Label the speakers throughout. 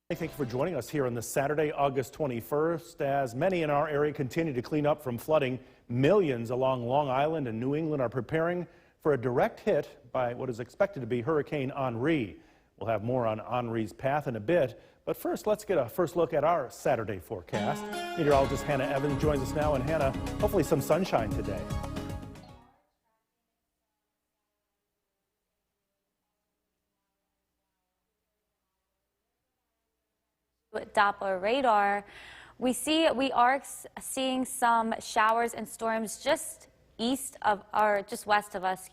Speaker 1: Hey, thank you for joining us here on this Saturday, August 21st. As many in our area continue to clean up from flooding, millions along Long Island and New England are preparing for a direct hit by what is expected to be Hurricane Henri. We'll have more on Henri's path in a bit, but first, let's get a first look at our Saturday forecast. Meteorologist Hannah Evans joins us now, and Hannah, hopefully some sunshine today.
Speaker 2: Doppler radar, we are seeing some showers and storms just west of us,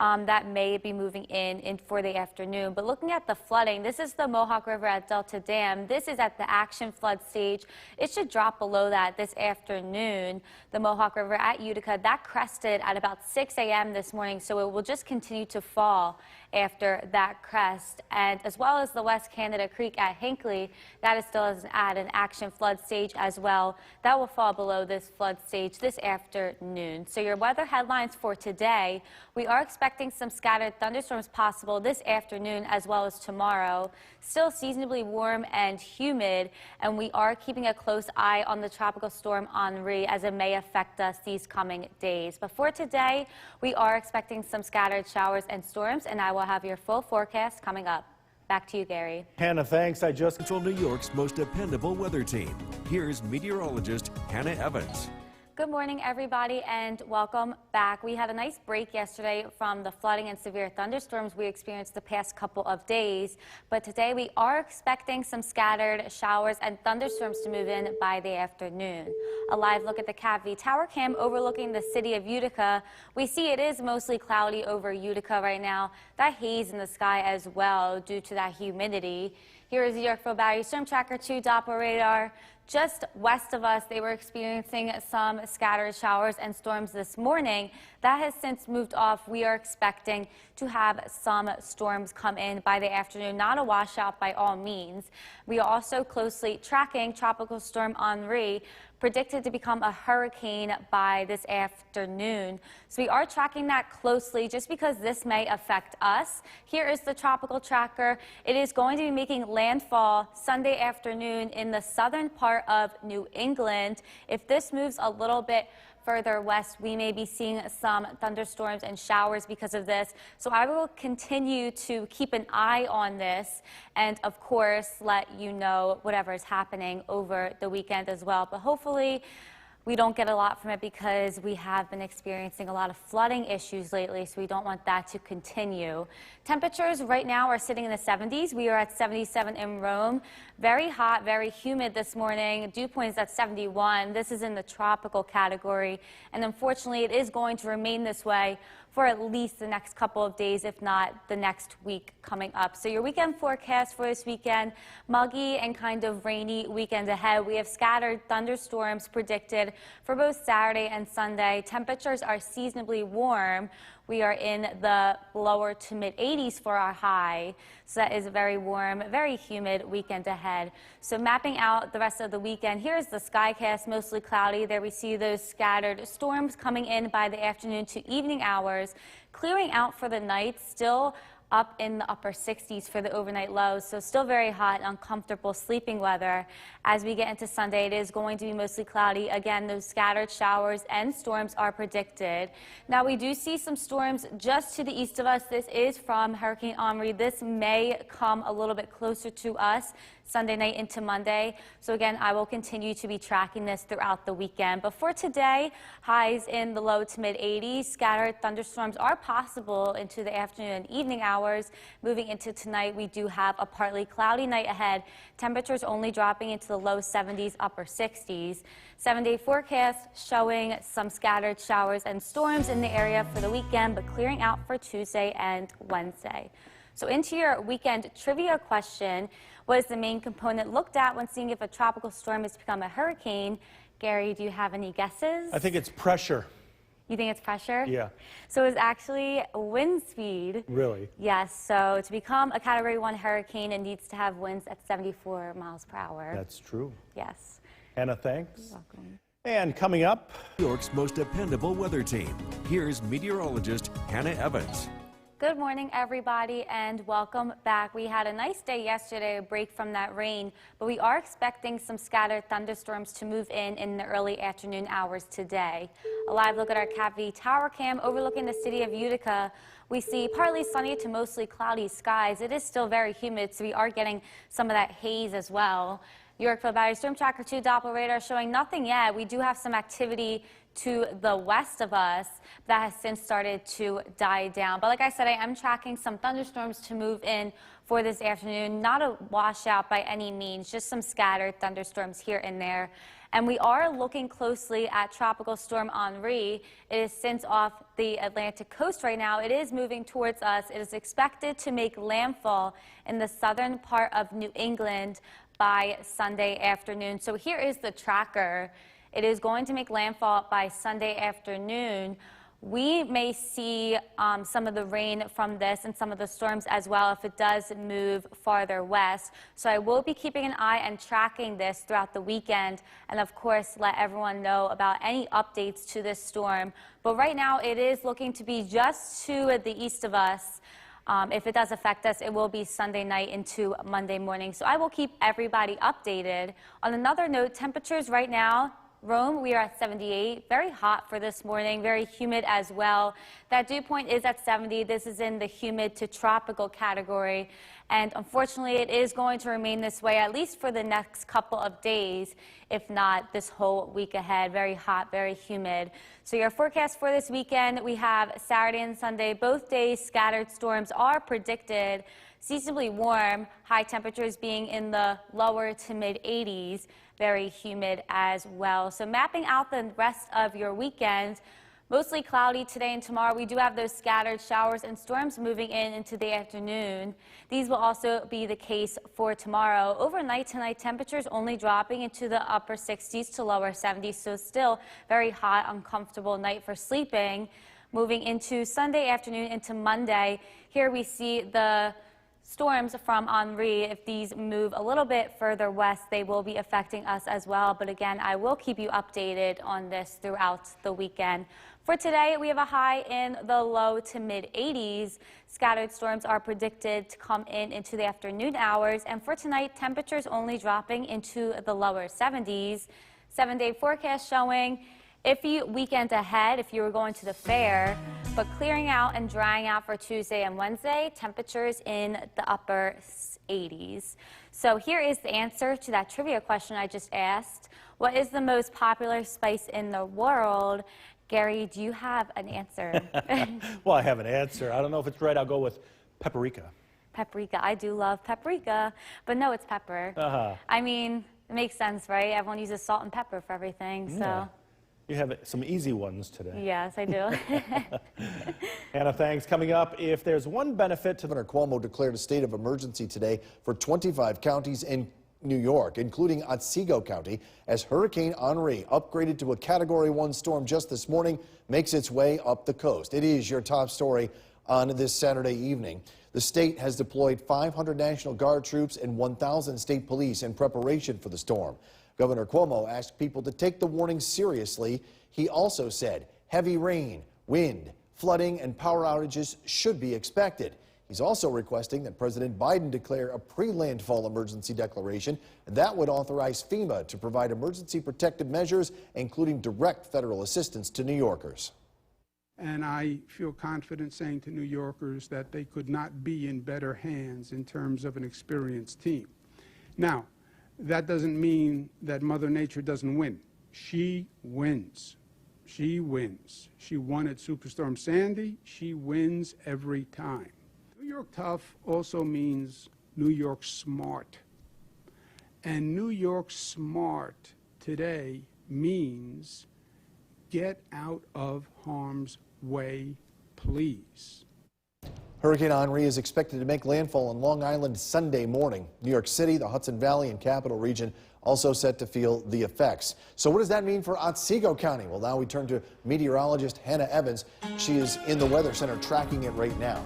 Speaker 2: that may be moving in for the afternoon. But looking at the flooding, this is the Mohawk River at Delta Dam. This is at the action flood stage. It should drop below that this afternoon. The Mohawk River at Utica, that crested at about 6 a.m. this morning, so it will just continue to fall after that crest. And as well as the West Canada Creek at Hinckley, that is still at an action flood stage as well. That will fall below this flood stage this afternoon. So your weather headlines for today, we are expecting some scattered thunderstorms possible this afternoon as well as tomorrow. Still seasonably warm and humid, and we are keeping a close eye on the tropical storm Henri as it may affect us these coming days. But for today, we are expecting some scattered showers and storms, and I will have your full forecast coming up. Back to you, Gary.
Speaker 1: Hannah, thanks.
Speaker 3: Central New York's most dependable weather team. Here's meteorologist Hannah Evans.
Speaker 2: Good morning, everybody, and welcome back. We had a nice break yesterday from the flooding and severe thunderstorms we experienced the past couple of days, but today we are expecting some scattered showers and thunderstorms to move in by the afternoon. A live look at the CAPV tower cam overlooking the city of Utica. We see it is mostly cloudy over Utica right now. That haze in the sky as well due to that humidity. Here is the Yorkville Battery Storm Tracker 2 Doppler radar. Just west of us, they were experiencing some scattered showers and storms this morning. That has since moved off. We are expecting to have some storms come in by the afternoon, not a washout by all means. We are also closely tracking Tropical Storm Henri, predicted to become a hurricane by this afternoon. So we are tracking that closely just because this may affect us. Here is the tropical tracker. It is going to be making landfall Sunday afternoon in the southern part of New England. If this moves a little bit further west, we may be seeing some thunderstorms and showers because of this. So I will continue to keep an eye on this and, of course, let you know whatever is happening over the weekend as well. But hopefully we don't get a lot from it because we have been experiencing a lot of flooding issues lately, so we don't want that to continue. Temperatures right now are sitting in the 70s. We are at 77 in Rome. Very hot, very humid this morning. Dew point is at 71. This is in the tropical category, and unfortunately it is going to remain this way for at least the next couple of days, if not the next week coming up. So your weekend forecast for this weekend, muggy and kind of rainy weekend ahead. We have scattered thunderstorms predicted for both Saturday and Sunday. Temperatures are seasonably warm. We are in the lower to mid 80s for our high. So that is a very warm, very humid weekend ahead. So mapping out the rest of the weekend, here's the skycast, mostly cloudy. There we see those scattered storms coming in by the afternoon to evening hours, clearing out for the night, still up in the upper 60s for the overnight lows, so still very hot, uncomfortable sleeping weather. As we get into Sunday, it is going to be mostly cloudy. Again, those scattered showers and storms are predicted. Now, we do see some storms just to the east of us. This is from Hurricane Henri. This may come a little bit closer to us Sunday night into Monday. So again, I will continue to be tracking this throughout the weekend. But for today, highs in the low to mid 80s. Scattered thunderstorms are possible into the afternoon and evening hours. Moving into tonight, we do have a partly cloudy night ahead. Temperatures only dropping into the low 70s, upper 60s. 7-day forecast showing some scattered showers and storms in the area for the weekend, but clearing out for Tuesday and Wednesday. So into your weekend trivia question, what is the main component looked at when seeing if a tropical storm has become a hurricane? Gary, do you have any guesses?
Speaker 1: I think it's pressure.
Speaker 2: You think it's pressure?
Speaker 1: Yeah.
Speaker 2: So it's actually wind speed.
Speaker 1: Really?
Speaker 2: Yes. So to become a Category 1 hurricane, it needs to have winds at 74 miles per hour.
Speaker 1: That's true.
Speaker 2: Yes.
Speaker 1: Hannah, thanks.
Speaker 2: You're welcome.
Speaker 1: And coming up,
Speaker 3: New York's most dependable weather team. Here's meteorologist Hannah Evans.
Speaker 2: Good morning, everybody, and welcome back. We had a nice day yesterday, a break from that rain, but we are expecting some scattered thunderstorms to move in the early afternoon hours today. A live look at our CapV tower cam overlooking the city of Utica. We see partly sunny to mostly cloudy skies. It is still very humid, so we are getting some of that haze as well. Yorkville Valley Storm Tracker 2 Doppler radar showing nothing yet. We do have some activity to the west of us that has since started to die down. But like I said, I am tracking some thunderstorms to move in for this afternoon. Not a washout by any means, just some scattered thunderstorms here and there. And we are looking closely at Tropical Storm Henri. It is since off the Atlantic coast right now. It is moving towards us. It is expected to make landfall in the southern part of New England by Sunday afternoon. So here is the tracker. It is going to make landfall by Sunday afternoon. We may see some of the rain from this and some of the storms as well if it does move farther west. So I will be keeping an eye and tracking this throughout the weekend, and of course let everyone know about any updates to this storm. But right now it is looking to be just to the east of us. If it does affect us, it will be Sunday night into Monday morning. So I will keep everybody updated. On another note, temperatures right now, Rome, we are at 78, very hot for this morning, very humid as well. That dew point is at 70. This is in the humid to tropical category. And unfortunately, it is going to remain this way at least for the next couple of days, if not this whole week ahead. Very hot, very humid. So your forecast for this weekend, we have Saturday and Sunday. Both days, scattered storms are predicted. Seasonably warm, high temperatures being in the lower to mid 80s. Very humid as well. So mapping out the rest of your weekend, mostly cloudy today and tomorrow. We do have those scattered showers and storms moving into the afternoon. These will also be the case for tomorrow. Overnight tonight, temperatures only dropping into the upper 60s to lower 70s, so still very hot, uncomfortable night for sleeping. Moving into Sunday afternoon into Monday, here we see the storms from Henri. If these move a little bit further west, they will be affecting us as well. But again, I will keep you updated on this throughout the weekend. For today, we have a high in the low to mid 80s. Scattered storms are predicted to come into the afternoon hours. And for tonight, temperatures only dropping into the lower 70s. 7-day forecast showing iffy weekend ahead if you were going to the fair, but clearing out and drying out for Tuesday and Wednesday, temperatures in the upper 80s. So here is the answer to that trivia question I just asked. What is the most popular spice in the world? Gary, do you have an answer?
Speaker 1: Well, I have an answer. I don't know if it's right. I'll go with paprika.
Speaker 2: Paprika. I do love paprika, but no, it's pepper. I mean, it makes sense, right? Everyone uses salt and pepper for everything, so.
Speaker 1: Yeah. You have some easy ones today.
Speaker 2: Yes, I do.
Speaker 1: Hannah, thanks. Coming up, if there's one benefit to
Speaker 4: Governor Cuomo declared a state of emergency today for 25 counties in New York, including Otsego County, as Hurricane Henri, upgraded to a Category 1 storm just this morning, makes its way up the coast. It is your top story on this Saturday evening. The state has deployed 500 National Guard troops and 1,000 state police in preparation for the storm. Governor Cuomo asked people to take the warning seriously. He also said heavy rain, wind, flooding, and power outages should be expected. He's also requesting that President Biden declare a pre-landfall emergency declaration that would authorize FEMA to provide emergency protective measures, including direct federal assistance to New Yorkers.
Speaker 5: And I feel confident saying to New Yorkers that they could not be in better hands in terms of an experienced team. Now, that doesn't mean that Mother Nature doesn't win. She wins. She wins. She won at Superstorm Sandy. She wins every time. New York tough also means New York smart. And New York smart today means get out of harm's way, please.
Speaker 4: Hurricane Henri is expected to make landfall on Long Island Sunday morning. New York City, the Hudson Valley, and Capital Region also set to feel the effects. So what does that mean for Otsego County? Well, now we turn to meteorologist Hannah Evans. She is in the Weather Center tracking it right now.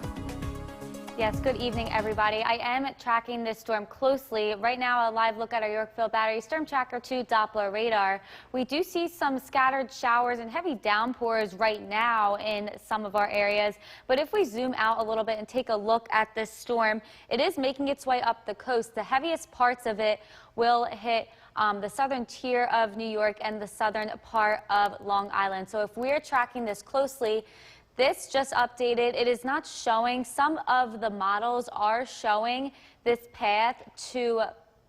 Speaker 2: Yes, good evening, everybody. I am tracking this storm closely. Right now, a live look at our Yorkville Battery Storm Tracker 2 Doppler radar. We do see some scattered showers and heavy downpours right now in some of our areas. But if we zoom out a little bit and take a look at this storm, it is making its way up the coast. The heaviest parts of it will hit the southern tier of New York and the southern part of Long Island. So if we're tracking this closely, this just updated. It is not showing. Some of the models are showing this path to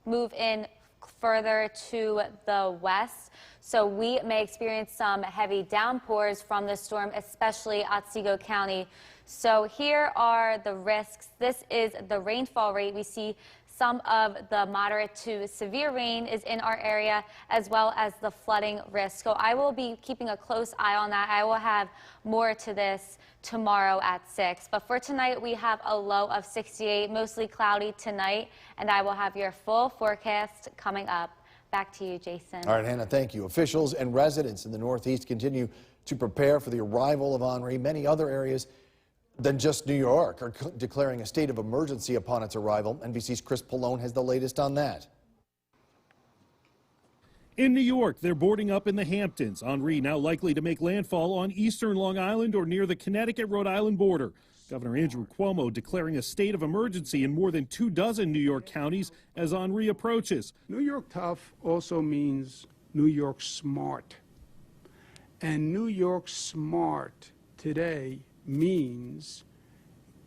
Speaker 2: move in further to the west. So we may experience some heavy downpours from this storm, especially Otsego County. So here are the risks. This is the rainfall rate. We see some of the moderate to severe rain is in our area, as well as the flooding risk. So I will be keeping a close eye on that. I will have more to this tomorrow at 6. But for tonight, we have a low of 68, mostly cloudy tonight, and I will have your full forecast coming up. Back to you, Jason.
Speaker 4: All right, Hannah, thank you. Officials and residents in the Northeast continue to prepare for the arrival of Henri. Many other areas than just New York are declaring a state of emergency upon its arrival. NBC's Chris Pallone has the latest on that.
Speaker 6: In New York, they're boarding up in the Hamptons. Henri now likely to make landfall on eastern Long Island or near the Connecticut-Rhode Island border. Governor Andrew Cuomo declaring a state of emergency in more than 24 New York counties as Henri approaches.
Speaker 5: New York tough also means New York smart. And New York smart today means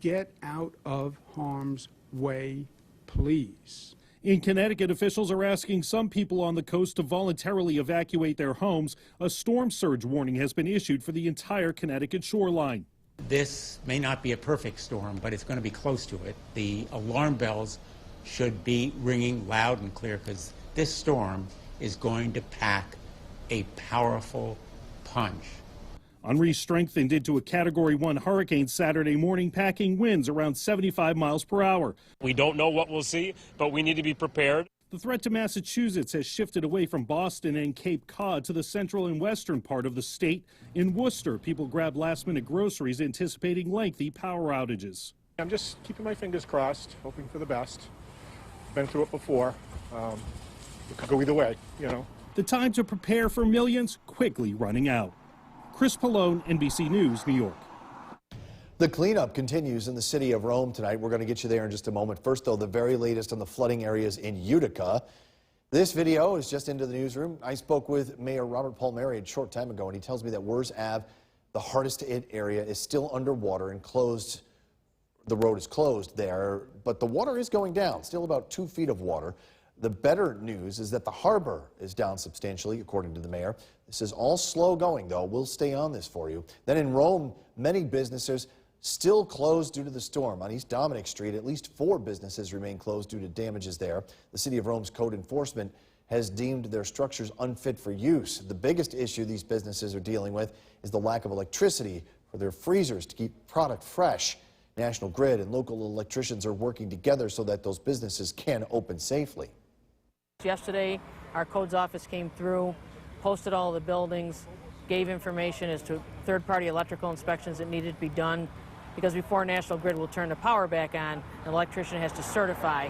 Speaker 5: get out of harm's way, please.
Speaker 6: In Connecticut, officials are asking some people on the coast to voluntarily evacuate their homes. A storm surge warning has been issued for the entire Connecticut shoreline.
Speaker 7: This may not be a perfect storm, but it's going to be close to it. The alarm bells should be ringing loud and clear because this storm is going to pack a powerful punch.
Speaker 6: Henri strengthened into a Category 1 hurricane Saturday morning, packing winds around 75 miles per hour.
Speaker 8: We don't know what we'll see, but we need to be prepared.
Speaker 6: The threat to Massachusetts has shifted away from Boston and Cape Cod to the central and western part of the state. In Worcester, people grabbed last-minute groceries, anticipating lengthy power outages.
Speaker 9: I'm just keeping my fingers crossed, hoping for the best. Been through it before. It could go either way, you know.
Speaker 6: The time to prepare for millions quickly running out. Chris Pallone, NBC News, New York.
Speaker 4: The cleanup continues in the city of Rome tonight. We're going to get you there in just a moment. First, though, the very latest on the flooding areas in Utica. This video is just into the newsroom. I spoke with Mayor Robert Palmieri a short time ago, and he tells me that Wers Ave, the hardest to hit area, is still underwater and closed. The road is closed there, but the water is going down, still about 2 feet of water. The better news is that the harbor is down substantially, according to the mayor. This is all slow going, though. We'll stay on this for you. Then in Rome, many businesses still closed due to the storm. On East Dominic Street, at least 4 businesses remain closed due to damages there. The City of Rome's code enforcement has deemed their structures unfit for use. The biggest issue these businesses are dealing with is the lack of electricity for their freezers to keep product fresh. National Grid and local electricians are working together so that those businesses can open safely.
Speaker 10: Yesterday, our codes office came through, posted all the buildings, gave information as to third-party electrical inspections that needed to be done, because before National Grid will turn the power back on, an electrician has to certify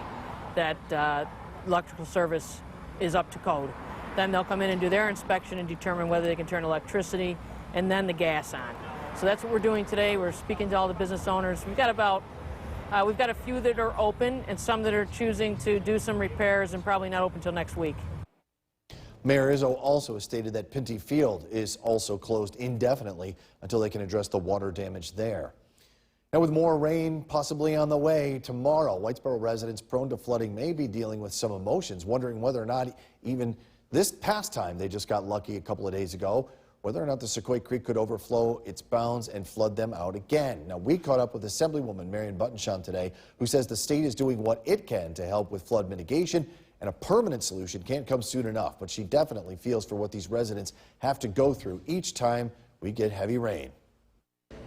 Speaker 10: that electrical service is up to code. Then they'll come in and do their inspection and determine whether they can turn electricity and then the gas on. So that's what we're doing today. We're speaking to all the business owners. We've got a few that are open and some that are choosing to do some repairs and probably not open until next week.
Speaker 4: Mayor Izzo also stated that Pinty Field is also closed indefinitely until they can address the water damage there. Now, with more rain possibly on the way tomorrow, Whitesboro residents prone to flooding may be dealing with some emotions, wondering whether or not even this past time they just got lucky a couple of days ago, whether or not the Sequoia Creek could overflow its bounds and flood them out again. Now, we caught up with Assemblywoman Marion Buttonshon today, who says the state is doing what it can to help with flood mitigation, and a permanent solution can't come soon enough. But she definitely feels for what these residents have to go through each time we get heavy rain.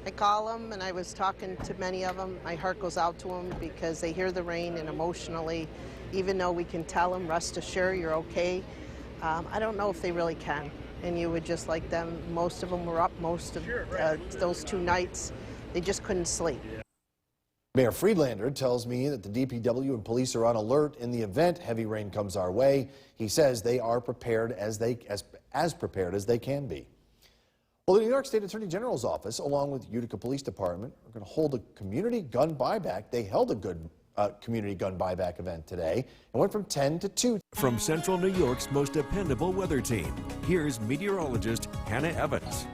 Speaker 11: I call them, and I was talking to many of them. My heart goes out to them because they hear the rain, and emotionally, even though we can tell them, rest assured, you're okay, I don't know if they really can. And you would just like them, most of them were up most of those 2 nights. They just couldn't sleep.
Speaker 4: Mayor Friedlander tells me that the DPW and police are on alert in the event heavy rain comes our way. He says they are prepared as prepared as they can be. Well, the New York State Attorney General's office, along with Utica Police Department, are going to hold a community gun buyback. They held a good community gun buyback event today and went from 10 to 2.
Speaker 3: From Central New York's most dependable weather team, here's meteorologist Hannah Evans.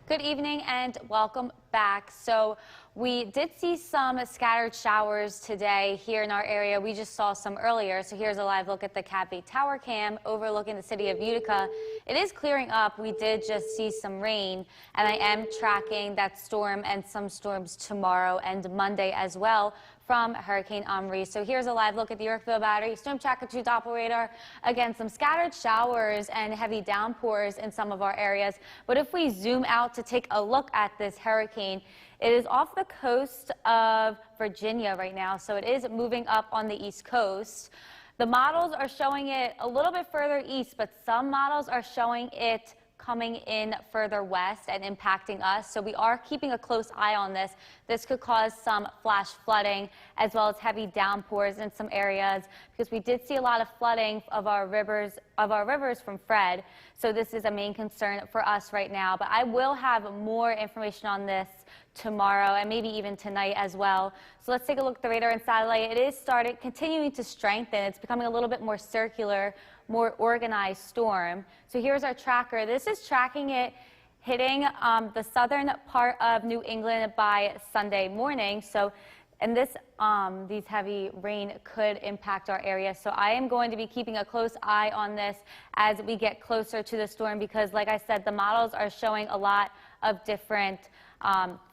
Speaker 2: Good evening and welcome back. So we did see some scattered showers today here in our area. We just saw some earlier. So here's a live look at the Cat B Tower Cam overlooking the city of Utica. It is clearing up. We did just see some rain, and I am tracking that storm and some storms tomorrow and Monday as well from Hurricane Henri. So here's a live look at the Yorkville Battery Storm Tracker 2 Doppler radar. Again, some scattered showers and heavy downpours in some of our areas. But if we zoom out to take a look at this hurricane, it is off the coast of Virginia right now. So it is moving up on the East Coast. The models are showing it a little bit further east, but some models are showing it coming in further west and impacting us. So we are keeping a close eye on this. This could cause some flash flooding as well as heavy downpours in some areas because we did see a lot of flooding of our rivers from Fred. So this is a main concern for us right now. But I will have more information on this tomorrow and maybe even tonight as well. So let's take a look at the radar and satellite. It is continuing to strengthen. It's becoming a little bit more circular, more organized storm. So here's our tracker. This is tracking it hitting the southern part of New England by Sunday morning. So, and these heavy rain could impact our area. So I am going to be keeping a close eye on this as we get closer to the storm because, like I said, the models are showing a lot of different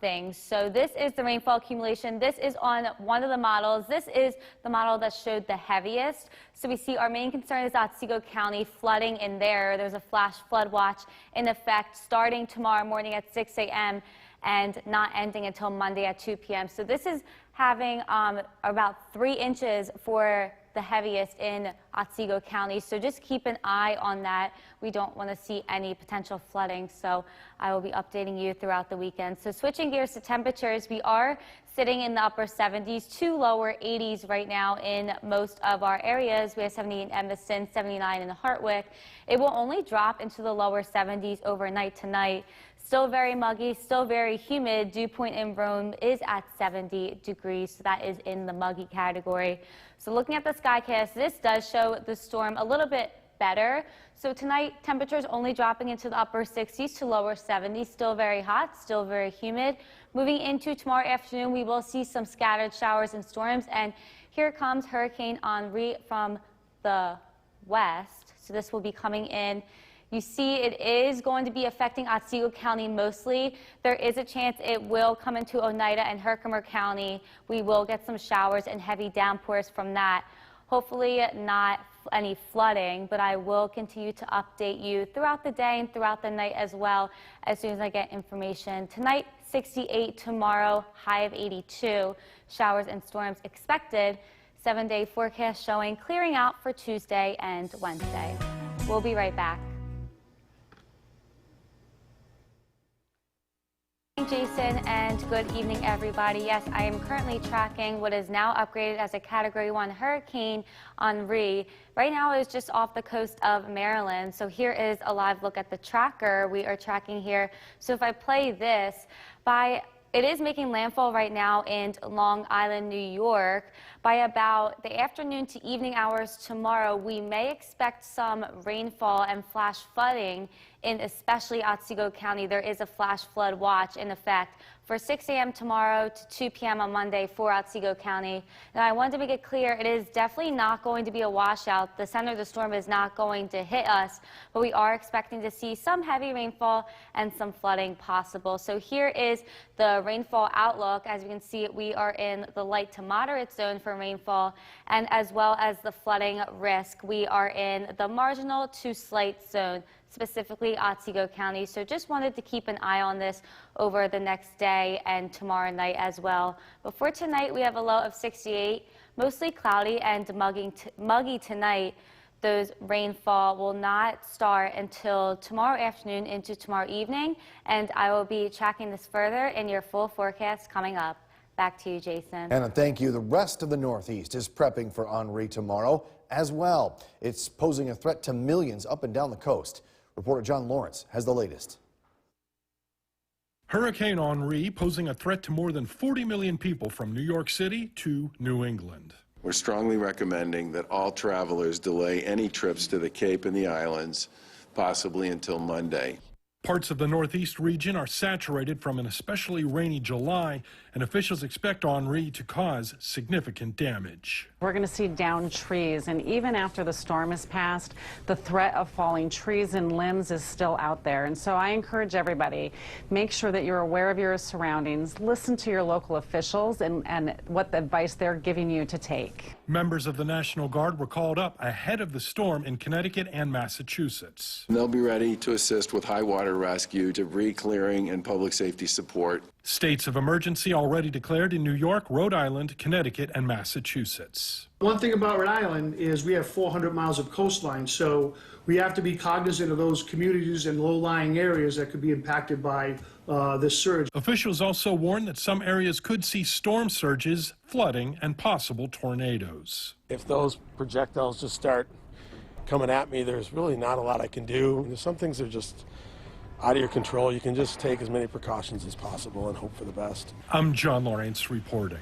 Speaker 2: things. So this is the rainfall accumulation. This is on one of the models. This is the model that showed the heaviest. So we see our main concern is Otsego County, flooding in there. There's a flash flood watch in effect starting tomorrow morning at 6 a.m. and not ending until Monday at 2 p.m. So this is having about 3 inches for the heaviest in Otsego County. So just keep an eye on that. We don't want to see any potential flooding. So I will be updating you throughout the weekend. So switching gears to temperatures, we are sitting in the upper 70s to lower 80s right now in most of our areas. We have 78 in Evanston, 79 in Hartwick. It will only drop into the lower 70s overnight tonight. Still very muggy, still very humid. Dew point in Rome is at 70 degrees, so that is in the muggy category. So looking at the skycast, this does show the storm a little bit better. So tonight, temperatures only dropping into the upper 60s to lower 70s. Still very hot, still very humid. Moving into tomorrow afternoon, we will see some scattered showers and storms. And here comes Hurricane Henri from the west. So this will be coming in. You see it is going to be affecting Otsego County mostly. There is a chance it will come into Oneida and Herkimer County. We will get some showers and heavy downpours from that. Hopefully not any flooding, but I will continue to update you throughout the day and throughout the night as well as soon as I get information. Tonight, 68, tomorrow, high of 82. Showers and storms expected. 7-day forecast showing clearing out for Tuesday and Wednesday. We'll be right back. Jason, and good evening, everybody. Yes, I am currently tracking what is now upgraded as a Category 1 Hurricane Henri. Right now, it is just off the coast of Maryland. So here is a live look at the tracker we are tracking here. So if I play this, it is making landfall right now in Long Island, New York. By about the afternoon to evening hours tomorrow, we may expect some rainfall and flash flooding in especially Otsego County. There is a flash flood watch in effect for 6 a.m. tomorrow to 2 p.m. on Monday for Otsego County. Now, I wanted to make it clear, it is definitely not going to be a washout. The center of the storm is not going to hit us, but we are expecting to see some heavy rainfall and some flooding possible. So here is the rainfall outlook. As you can see, we are in the light to moderate zone for rainfall, and as well as the flooding risk, we are in the marginal to slight zone, specifically Otsego County. So just wanted to keep an eye on this over the next day and tomorrow night as well. But for tonight, we have a low of 68, mostly cloudy and muggy tonight. Those rainfall will not start until tomorrow afternoon into tomorrow evening, and I will be tracking this further in your full forecast coming up. Back to you, Jason.
Speaker 4: Anna, thank you. The rest of the Northeast is prepping for Henri tomorrow as well. It's posing a threat to millions up and down the coast. Reporter John Lawrence has the latest.
Speaker 12: Hurricane Henri posing a threat to more than 40 million people from New York City to New England.
Speaker 13: We're strongly recommending that all travelers delay any trips to the Cape and the islands, possibly until Monday.
Speaker 12: Parts of the Northeast region are saturated from an especially rainy July, and officials expect Henri to cause significant damage.
Speaker 14: We're going to see downed trees, and even after the storm has passed, the threat of falling trees and limbs is still out there. And so I encourage everybody, make sure that you're aware of your surroundings, listen to your local officials and what the advice they're giving you to take.
Speaker 12: Members of the National Guard were called up ahead of the storm in Connecticut and Massachusetts.
Speaker 13: They'll be ready to assist with high water rescue, debris clearing, and public safety support.
Speaker 12: States of emergency already declared in New York, Rhode Island, Connecticut, and Massachusetts.
Speaker 15: One thing about Rhode Island is we have 400 miles of coastline, so we have to be cognizant of those communities and low-lying areas that could be impacted by this surge.
Speaker 12: Officials also warn that some areas could see storm surges, flooding, and possible tornadoes.
Speaker 9: If those projectiles just start coming at me, there's really not a lot I can do. There's some things that are just out of your control. You can just take as many precautions as possible and hope for the best.
Speaker 12: I'm John Lawrence reporting.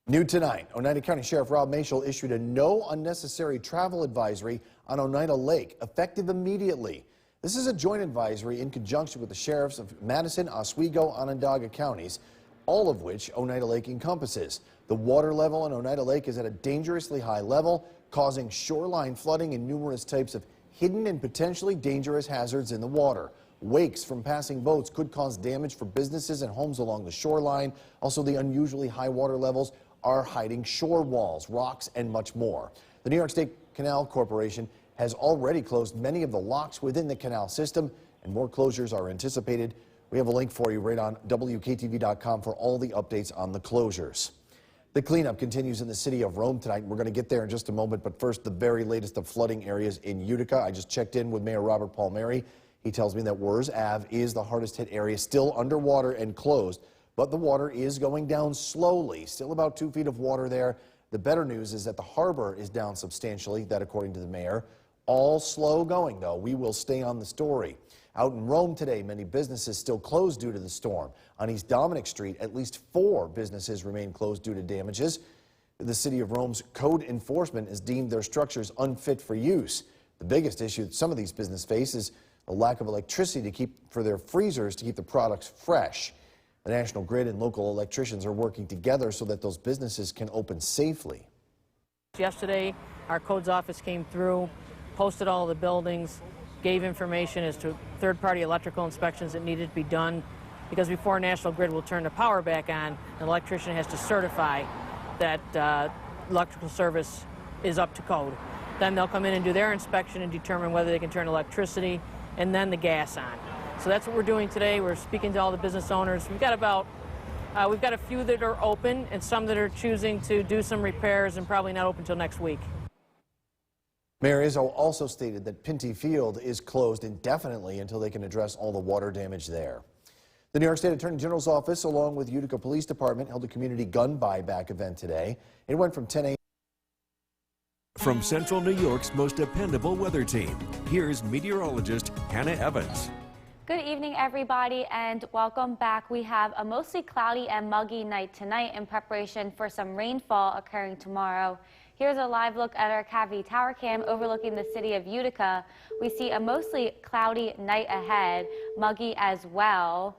Speaker 4: New tonight, Oneida County Sheriff Rob Mashel issued a no unnecessary travel advisory on Oneida Lake, effective immediately. This is a joint advisory in conjunction with the sheriffs of Madison, Oswego, Onondaga counties, all of which Oneida Lake encompasses. The water level in Oneida Lake is at a dangerously high level, causing shoreline flooding and numerous types of hidden and potentially dangerous hazards in the water. Wakes from passing boats could cause damage for businesses and homes along the shoreline. Also, the unusually high water levels are hiding shore walls, rocks, and much more. The New York State Canal Corporation has already closed many of the locks within the canal system, and more closures are anticipated. We have a link for you right on WKTV.com for all the updates on the closures. The cleanup continues in the city of Rome tonight. We're going to get there in just a moment, but first, the very latest of flooding areas in Utica. I just checked in with Mayor Robert Palmieri. He tells me that Wirz Ave is the hardest hit area, still underwater and closed, but the water is going down slowly. Still about 2 feet of water there. The better news is that the harbor is down substantially, that according to the mayor. All slow going, though. We will stay on the story. Out in Rome today, many businesses still closed due to the storm. On East Dominic Street, at least 4 businesses remain closed due to damages. The city of Rome's code enforcement has deemed their structures unfit for use. The biggest issue that some of these businesses face is the lack of electricity for their freezers to keep the products fresh. The National Grid and local electricians are working together so that those businesses can open safely.
Speaker 10: Yesterday, our codes office came through, posted all the buildings, gave information as to third-party electrical inspections that needed to be done, because before National Grid will turn the power back on, an electrician has to certify that electrical service is up to code. Then they'll come in and do their inspection and determine whether they can turn electricity and then the gas on. So that's what we're doing today. We're speaking to all the business owners. We've got a few that are open and some that are choosing to do some repairs and probably not open until next week.
Speaker 4: Mayor Izzo also stated that Pinty Field is closed indefinitely until they can address all the water damage there. The New York State Attorney General's office, along with Utica Police Department, held a community gun buyback event today. It went from 10 a.m.
Speaker 3: From Central New York's most dependable weather team, here's meteorologist Hannah Evans.
Speaker 2: Good evening, everybody, and welcome back. We have a mostly cloudy and muggy night tonight in preparation for some rainfall occurring tomorrow. Here's a live look at our Cavity Tower Cam overlooking the city of Utica. We see a mostly cloudy night ahead, muggy as well.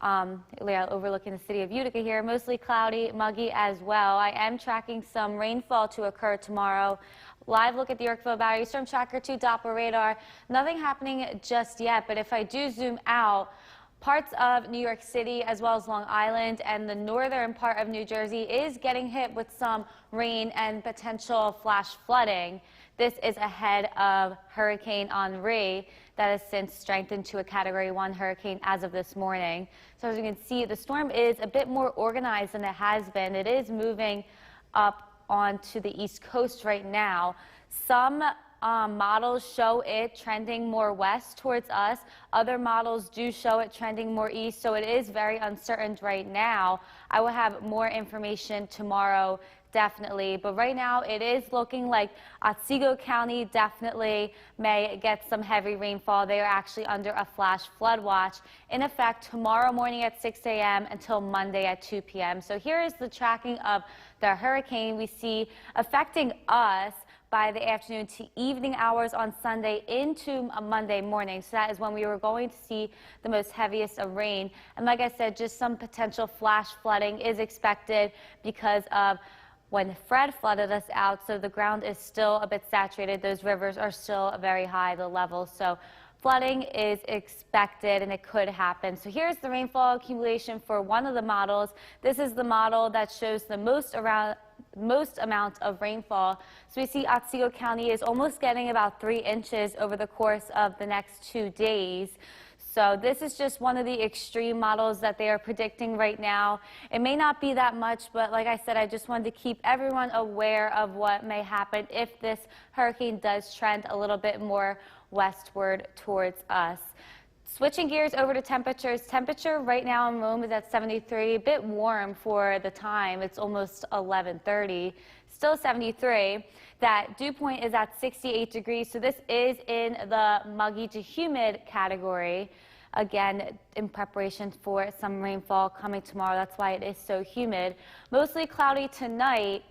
Speaker 2: Overlooking the city of Utica here, mostly cloudy, muggy as well. I am tracking some rainfall to occur tomorrow. Live look at the Yorkville Battery Storm Tracker 2 Doppler radar. Nothing happening just yet, but if I do zoom out, parts of New York City as well as Long Island and the northern part of New Jersey is getting hit with some rain and potential flash flooding. This is ahead of Hurricane Henri that has since strengthened to a Category 1 hurricane as of this morning. So as you can see, the storm is a bit more organized than it has been. It is moving up onto the East Coast right now. Some models show it trending more west towards us. Other models do show it trending more east, so it is very uncertain right now. I will have more information tomorrow, definitely. But right now, it is looking like Otsego County definitely may get some heavy rainfall. They are actually under a flash flood watch in effect tomorrow morning at 6 a.m. until Monday at 2 p.m. So here is the tracking of the hurricane we see affecting us by the afternoon to evening hours on Sunday into a Monday morning. So that is when we were going to see the most heaviest of rain. And like I said, just some potential flash flooding is expected because of when Fred flooded us out. So the ground is still a bit saturated. Those rivers are still very high, the levels. So flooding is expected and it could happen. So here's the rainfall accumulation for one of the models. This is the model that shows the most amount of rainfall. So we see Otsego County is almost getting about 3 inches over the course of the next 2 days. So this is just one of the extreme models that they are predicting right now. It may not be that much, but like I said, I just wanted to keep everyone aware of what may happen if this hurricane does trend a little bit more westward towards us. Switching gears over to temperatures. Temperature right now in Rome is at 73, a bit warm for the time. It's almost 11:30, still 73. That dew point is at 68 degrees, so this is in the muggy to humid category. Again, in preparation for some rainfall coming tomorrow. That's why it is so humid. Mostly cloudy tonight,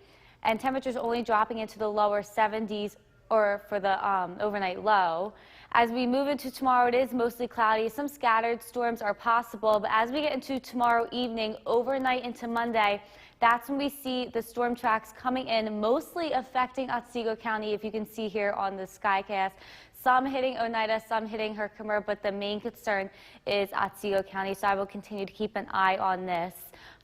Speaker 2: and temperatures only dropping into the lower 70s or for the overnight low. As we move into tomorrow, it is mostly cloudy. Some scattered storms are possible, but as we get into tomorrow evening, overnight into Monday, that's when we see the storm tracks coming in, mostly affecting Otsego County, if you can see here on the Skycast. Some hitting Oneida, some hitting Herkimer, but the main concern is Otsego County, so I will continue to keep an eye on this.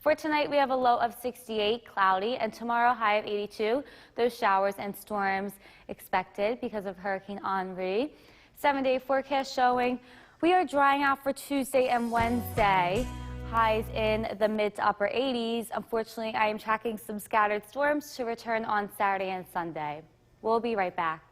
Speaker 2: For tonight, we have a low of 68, cloudy, and tomorrow, high of 82. Those showers and storms expected because of Hurricane Henri. 7-day forecast showing we are drying out for Tuesday and Wednesday. Highs in the mid to upper 80s. Unfortunately, I am tracking some scattered storms to return on Saturday and Sunday. We'll be right back.